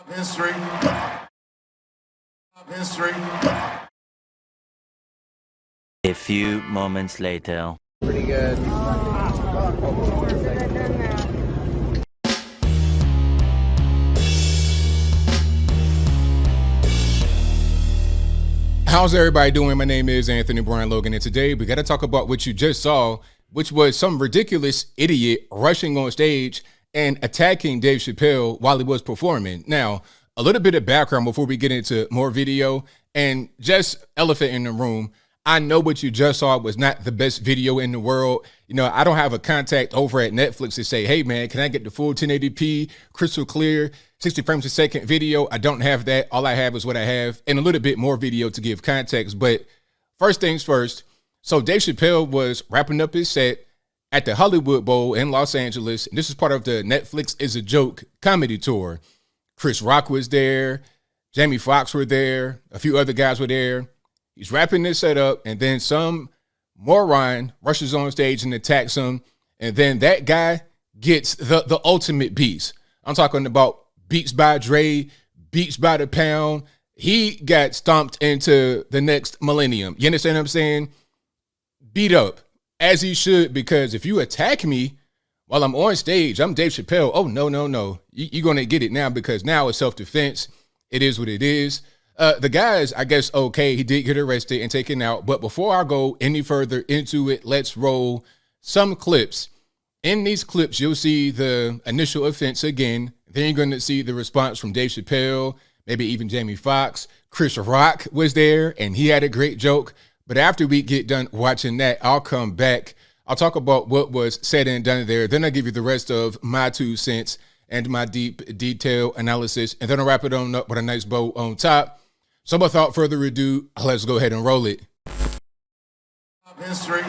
History. History. A few moments later. Pretty good. How's everybody doing? My name is Anthony Brian Logan, and today we got to talk about what you just saw, which was some ridiculous idiot rushing on stage and attacking Dave Chappelle while he was performing. Now, a little bit of background before we get into more video, and just elephant in the room. I know what you just saw was not the best video in the world. You know, I don't have a contact over at Netflix to say, hey man, can I get the full 1080p, crystal clear, 60 frames a second video? I don't have that. All I have is what I have, and a little bit more video to give context. But first things first. So Dave Chappelle was wrapping up his set at the Hollywood Bowl in Los Angeles. And this is part of the Netflix is a Joke comedy tour. Chris Rock was there. Jamie Foxx were there. A few other guys were there. He's wrapping this set up, and then some moron rushes on stage and attacks him. And then that guy gets the ultimate beats. I'm talking about beats by Dre, beats by the pound. He got stomped into the next millennium. You understand what I'm saying? Beat up, as he should, because if you attack me while I'm on stage, I'm Dave Chappelle. Oh, no. You're going to get it now, because now it's self-defense. It is what it is. The guys, I guess, okay, he did get arrested and taken out. But before I go any further into it, let's roll some clips. In these clips, you'll see the initial offense again. Then you're going to see the response from Dave Chappelle, maybe even Jamie Foxx. Chris Rock was there, and he had a great joke. But after we get done watching that, I'll come back. I'll talk about what was said and done there. Then I'll give you the rest of my 2 cents and my deep detail analysis. And then I'll wrap it on up with a nice bow on top. So without further ado, let's go ahead and roll it. History.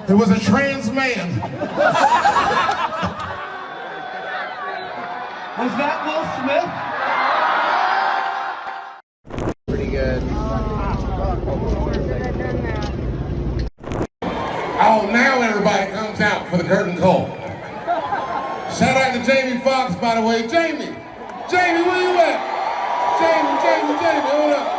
It was a trans man. Was that Will Smith? Pretty good. Oh, now everybody comes out for the curtain call. Shout out to Jamie Foxx, by the way. Jamie, where you at? Jamie, hold up.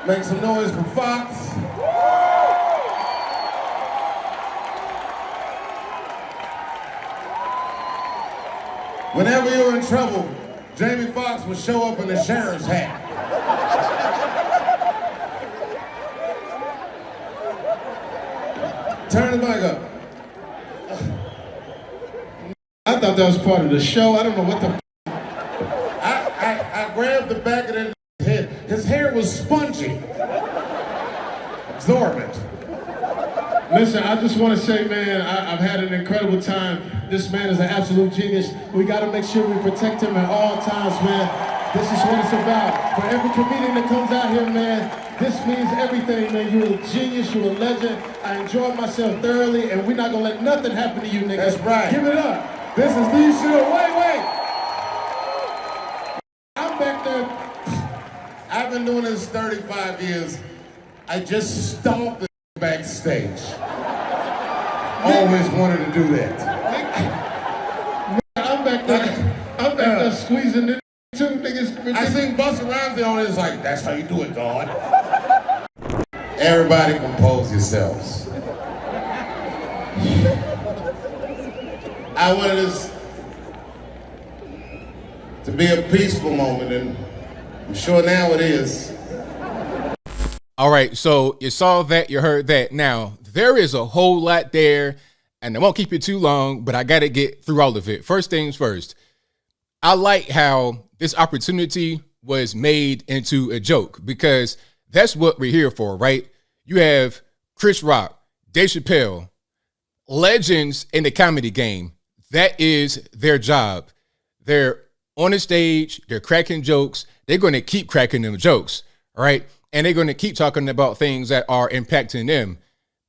Make some noise for Fox. Whenever you're in trouble, Jamie Foxx will show up in a sheriff's hat. Turn the mic up. I thought that was part of the show. I don't know what the I grabbed the back of his head. His hair was spongy. Absorbent. Listen, I just want to say, man, I've had an incredible time. This man is an absolute genius. We got to make sure we protect him at all times, man. This is what it's about. For every comedian that comes out here, man, this means everything, man. You're a genius, you're a legend. I enjoyed myself thoroughly, and we're not going to let nothing happen to you, niggas. That's right. Give it up. This is the show. Wait. I'm back there. I've been doing this 35 years. I just stomped the backstage. Always wanted to do that. I'm back there squeezing it too, niggas. I seen Busta Rhymes on it. It's like, that's how you do it, God. Everybody compose yourselves. I wanted this to be a peaceful moment, and I'm sure now it is. All right, so you saw that, you heard that. Now, there is a whole lot there, and I won't keep it too long, but I got to get through all of it. First things first, I like how this opportunity was made into a joke, because that's what we're here for, right? You have Chris Rock, Dave Chappelle, legends in the comedy game. That is their job. They're on the stage, they're cracking jokes. They're going to keep cracking them jokes, right? And they're going to keep talking about things that are impacting them.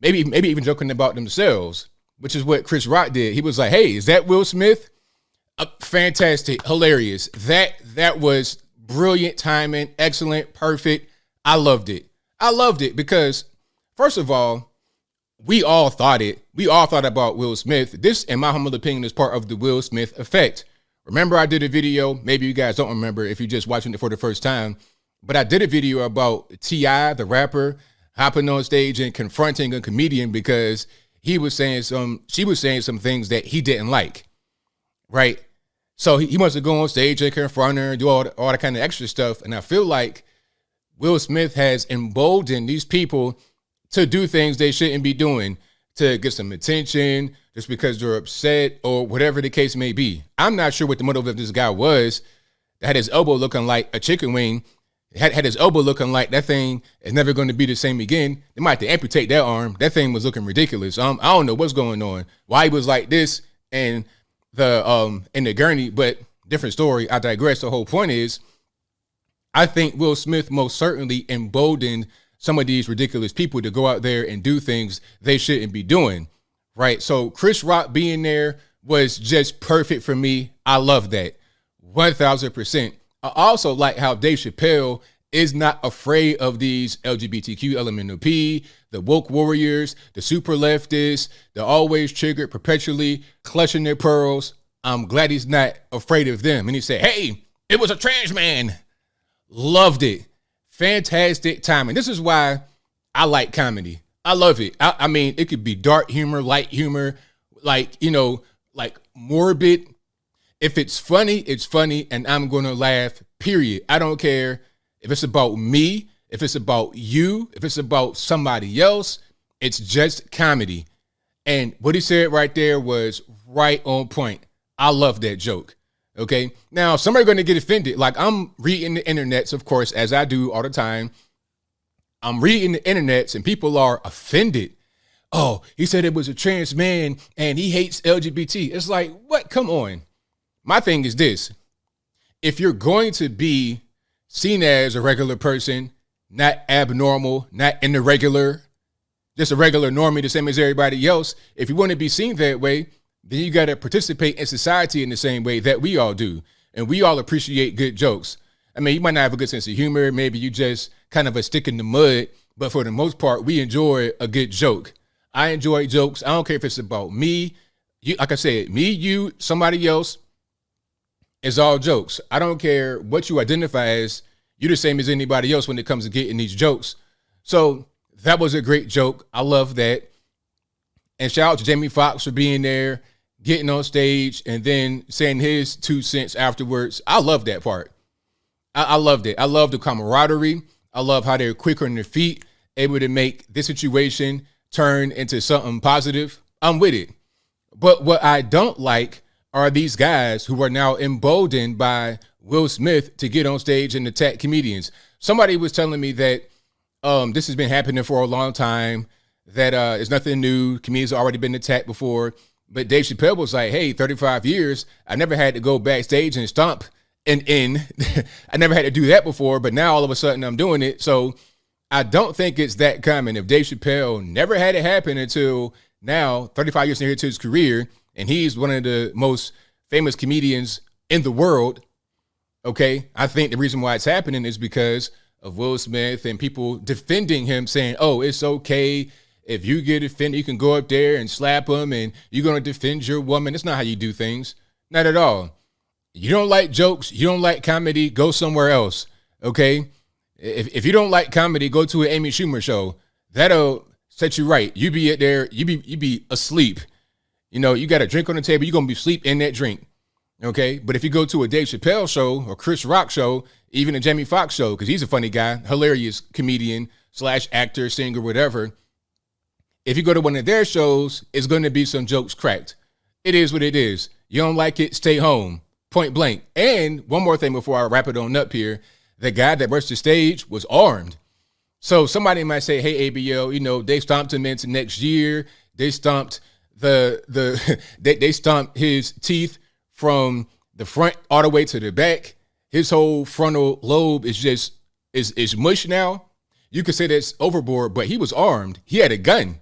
Maybe even joking about themselves, which is what Chris Rock did. He was like, hey, is that Will Smith? Fantastic, hilarious. That was brilliant timing, excellent, perfect. I loved it. I loved it because, first of all, we all thought it. We all thought about Will Smith. This, in my humble opinion, is part of the Will Smith effect. Remember, I did a video. Maybe you guys don't remember if you're just watching it for the first time, but I did a video about T.I., the rapper, hopping on stage and confronting a comedian because she was saying some things that he didn't like, right? So he wants to go on stage and confront her and do all that kind of extra stuff. And I feel like Will Smith has emboldened these people to do things they shouldn't be doing, to get some attention just because they're upset or whatever the case may be. I'm not sure what the motive of this guy was. Had his elbow looking like a chicken wing, had his elbow looking like that thing is never going to be the same again. They might have to amputate that arm. That thing was looking ridiculous. I don't know what's going on, why he was like this and in the gurney, but different story. I digress. The whole point is, I think Will Smith most certainly emboldened some of these ridiculous people to go out there and do things they shouldn't be doing, right? So Chris Rock being there was just perfect for me. I love that, 1,000%. I also like how Dave Chappelle is not afraid of these LGBTQ, LMNOP, the woke warriors, the super leftists, the always triggered, perpetually clutching their pearls. I'm glad he's not afraid of them. And he said, hey, it was a trans man. Loved it. Fantastic timing. This is why I like comedy. I love it. I mean, it could be dark humor, light humor, like morbid. If it's funny, and I'm going to laugh, period. I don't care if it's about me, if it's about you, if it's about somebody else. It's just comedy. And what he said right there was right on point. I love that joke. Okay. Now, somebody's going to get offended. Like, I'm reading the internets, of course, as I do all the time. I'm reading the internets and people are offended. Oh, he said it was a trans man and he hates LGBT. It's like, what? Come on. My thing is this. If you're going to be seen as a regular person, not abnormal, not in the regular, just a regular normie, the same as everybody else, if you want to be seen that way, then you got to participate in society in the same way that we all do. And we all appreciate good jokes. I mean, you might not have a good sense of humor. Maybe you just kind of a stick in the mud. But for the most part, we enjoy a good joke. I enjoy jokes. I don't care if it's about me. You, like I said, me, you, somebody else. It's all jokes. I don't care what you identify as. You're the same as anybody else when it comes to getting these jokes. So that was a great joke. I love that. And shout out to Jamie Foxx for being there, getting on stage, and then saying his 2 cents afterwards. I love that part. I loved it. I love the camaraderie. I love how they're quick on their feet, able to make this situation turn into something positive. I'm with it. But what I don't like are these guys who are now emboldened by Will Smith to get on stage and attack comedians. Somebody was telling me that this has been happening for a long time, that it's nothing new. Comedians have already been attacked before. But Dave Chappelle was like, hey, 35 years, I never had to go backstage and stomp and in. I never had to do that before, but now all of a sudden I'm doing it. So I don't think it's that common. If Dave Chappelle never had it happen until now, 35 years into his career, and he's one of the most famous comedians in the world, okay, I think the reason why it's happening is because of Will Smith and people defending him, saying, oh, it's okay. If you get offended, you can go up there and slap him and you're going to defend your woman. That's not how you do things. Not at all. You don't like jokes. You don't like comedy. Go somewhere else. Okay. If you don't like comedy, go to an Amy Schumer show. That'll set you right. You be at there. You be asleep. You know, you got a drink on the table. You're going to be asleep in that drink. Okay. But if you go to a Dave Chappelle show or Chris Rock show, even a Jamie Foxx show, because he's a funny guy, hilarious comedian / actor, singer, whatever. If you go to one of their shows, it's going to be some jokes cracked. It is what it is. You don't like it, stay home. Point blank. And one more thing before I wrap it on up here. The guy that rushed the stage was armed. So somebody might say, hey, ABL, you know, they stomped him into next year. They stomped they stomped his teeth from the front all the way to the back. His whole frontal lobe is just is mush now. You could say that's overboard, but he was armed. He had a gun,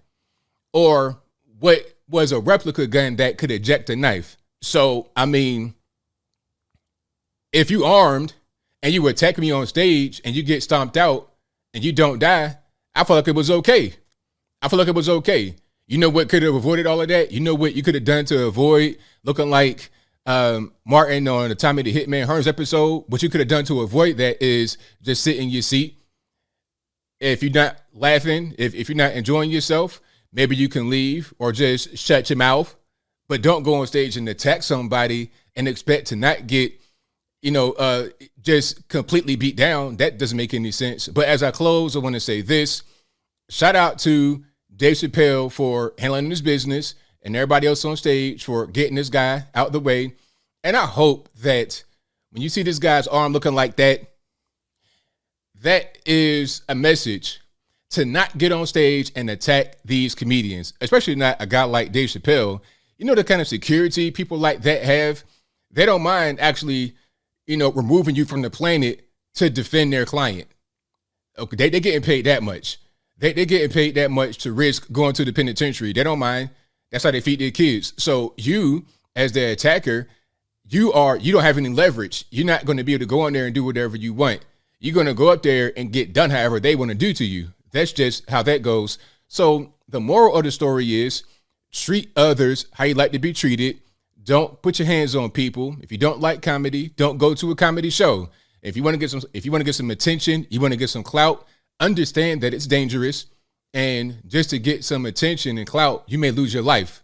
or what was a replica gun that could eject a knife. So, I mean, if you armed and you attack me on stage and you get stomped out and you don't die, I feel like it was okay. I feel like it was okay. You know what could have avoided all of that? You know what you could have done to avoid looking like Martin on the Tommy the Hitman Hearns episode? What you could have done to avoid that is just sit in your seat. If you're not laughing, if you're not enjoying yourself, maybe you can leave or just shut your mouth. But don't go on stage and attack somebody and expect to not get, just completely beat down. That doesn't make any sense. But as I close, I want to say this. Shout out to Dave Chappelle for handling his business and everybody else on stage for getting this guy out the way. And I hope that when you see this guy's arm looking like that, that is a message to not get on stage and attack these comedians, especially not a guy like Dave Chappelle. You know, the kind of security people like that have, they don't mind actually, removing you from the planet to defend their client. Okay, they're getting paid that much. They're getting paid that much to risk going to the penitentiary. They don't mind. That's how they feed their kids. So you, as the attacker, you don't have any leverage. You're not going to be able to go in there and do whatever you want. You're going to go up there and get done however they want to do to you. That's just how that goes. So the moral of the story is treat others how you like to be treated. Don't put your hands on people. If you don't like comedy, don't go to a comedy show. If you want to get some attention, you want to get some clout, understand that it's dangerous. And just to get some attention and clout, you may lose your life.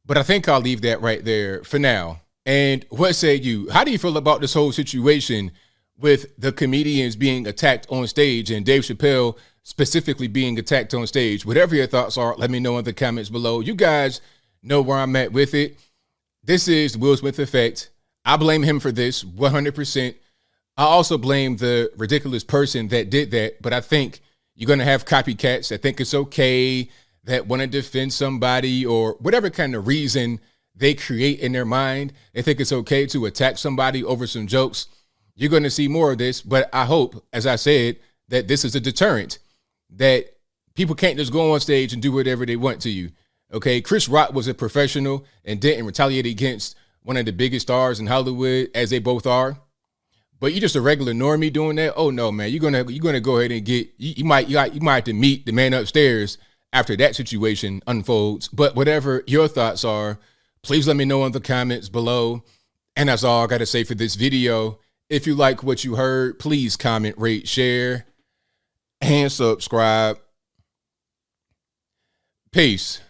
But I think I'll leave that right there for now. And what say you? How do you feel about this whole situation with the comedians being attacked on stage and Dave Chappelle specifically being attacked on stage? Whatever your thoughts are, let me know in the comments below. You guys know where I'm at with it. This is Will Smith effect. I blame him for this 100%. I also blame the ridiculous person that did that, but I think you're going to have copycats that think it's okay, that want to defend somebody or whatever kind of reason they create in their mind. They think it's okay to attack somebody over some jokes. You're going to see more of this, but I hope, as I said, that this is a deterrent, that people can't just go on stage and do whatever they want to you. Okay, Chris Rock was a professional and didn't retaliate against one of the biggest stars in Hollywood, as they both are. But you're just a regular normie doing that. Oh no, man, you're gonna go ahead and get you might have to meet the man upstairs after that situation unfolds. But whatever your thoughts are, please let me know in the comments below. And that's all I gotta say for this video. If you like what you heard, please comment, rate, share, and subscribe. Peace.